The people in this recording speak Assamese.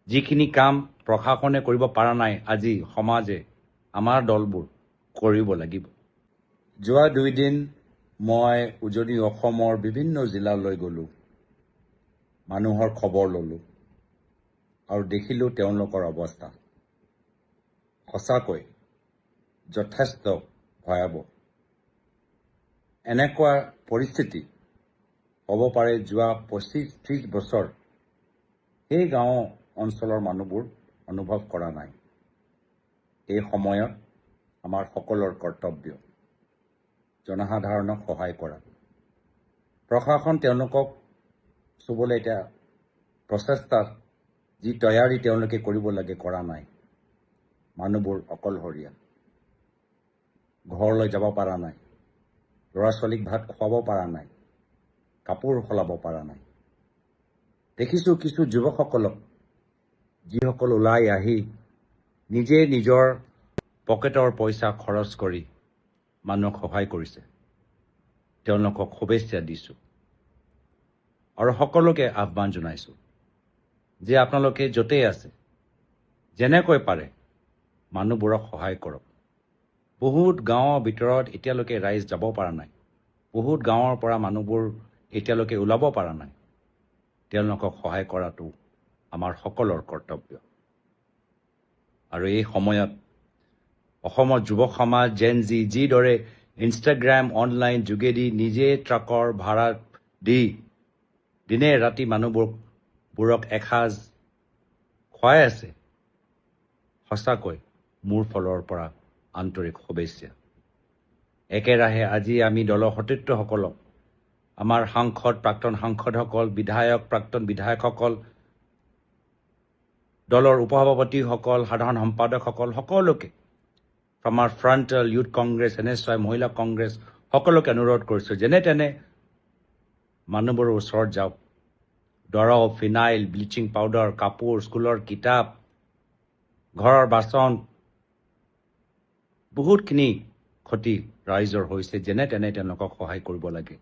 যিখিনি কাম প্ৰশাসনে কৰিব পৰা নাই, আজি সমাজে আমাৰ দলবোৰ কৰিব লাগিব। যোৱা 2 দিন মই উজনি অসমৰ বিভিন্ন জিলালৈ গ'লোঁ, মানুহৰ খবৰ ল'লোঁ আৰু দেখিলোঁ তেওঁলোকৰ অৱস্থা সঁচাকৈ যথেষ্ট ভয়াৱহ। এনেকুৱা পৰিস্থিতি হ'ব পাৰে যোৱা 25-30 বছৰ সেই গাঁও অঞ্চলৰ মানুহবোৰ অনুভৱ কৰা নাই। এই সময়ত আমাৰ সকলৰ কৰ্তব্য জনসাধাৰণক সহায় কৰা। প্ৰশাসন তেওঁলোকক চুবলৈ এতিয়া প্ৰচেষ্টাত যি তৈয়াৰী তেওঁলোকে কৰিব লাগে কৰা নাই। মানুহবোৰ অকলশৰীয়া, ঘৰলৈ যাব পৰা নাই, ল'ৰা ছোৱালীক ভাত খুৱাব পৰা নাই, কাপোৰ সলাব পৰা নাই। দেখিছোঁ কিছু যুৱকসকলক যিসকল ওলাই আহি নিজে নিজৰ পকেটৰ পইচা খৰচ কৰি মানুহক সহায় কৰিছে, তেওঁলোকক শুভেচ্ছা দিছোঁ আৰু সকলোকে আহ্বান জনাইছোঁ যে আপোনালোকে য'তেই আছে যেনেকৈ পাৰে মানুহবোৰক সহায় কৰক। বহুত গাঁৱৰ ভিতৰত এতিয়ালৈকে ৰাইজ যাব পৰা নাই, বহুত গাঁৱৰ পৰা মানুহবোৰ এতিয়ালৈকে ওলাব পৰা নাই। তেওঁলোকক সহায় কৰাটো আমাৰ সকলৰ কৰ্তব্য। আৰু এই সময়ত অসমৰ যুৱ সমাজ জেন-জি যিদৰে ইনষ্টাগ্ৰাম অনলাইন যোগেদি নিজে ট্ৰাকৰ ভাড়া দি দিনে ৰাতি মানুহবোৰক এসাঁজ খুৱাই আছে, সঁচাকৈ মোৰ ফালৰ পৰা আন্তৰিক শুভেচ্ছা। একেৰাহে আজি আমি দলৰ সতীৰ্থসকলক, আমাৰ সাংসদ প্ৰাক্তন সাংসদসকল, বিধায়ক প্ৰাক্তন বিধায়কসকল, দলৰ উপসভাপতিসকল, সাধাৰণ সম্পাদকসকল, সকলোকে আমাৰ ফ্ৰণ্টল ইউথ কংগ্ৰেছ, NSY মহিলা কংগ্ৰেছ সকলোকে অনুৰোধ কৰিছোঁ যেনে তেনে মানুহবোৰৰ ওচৰত যাওক। দৰৱ, ফিনাইল, ব্লিচিং পাউডাৰ, কাপোৰ, স্কুলৰ কিতাপ, ঘৰৰ বাচন, বহুতখিনি ক্ষতি ৰাইজৰ হৈছে, যেনে তেনে তেওঁলোকক সহায় কৰিব লাগে।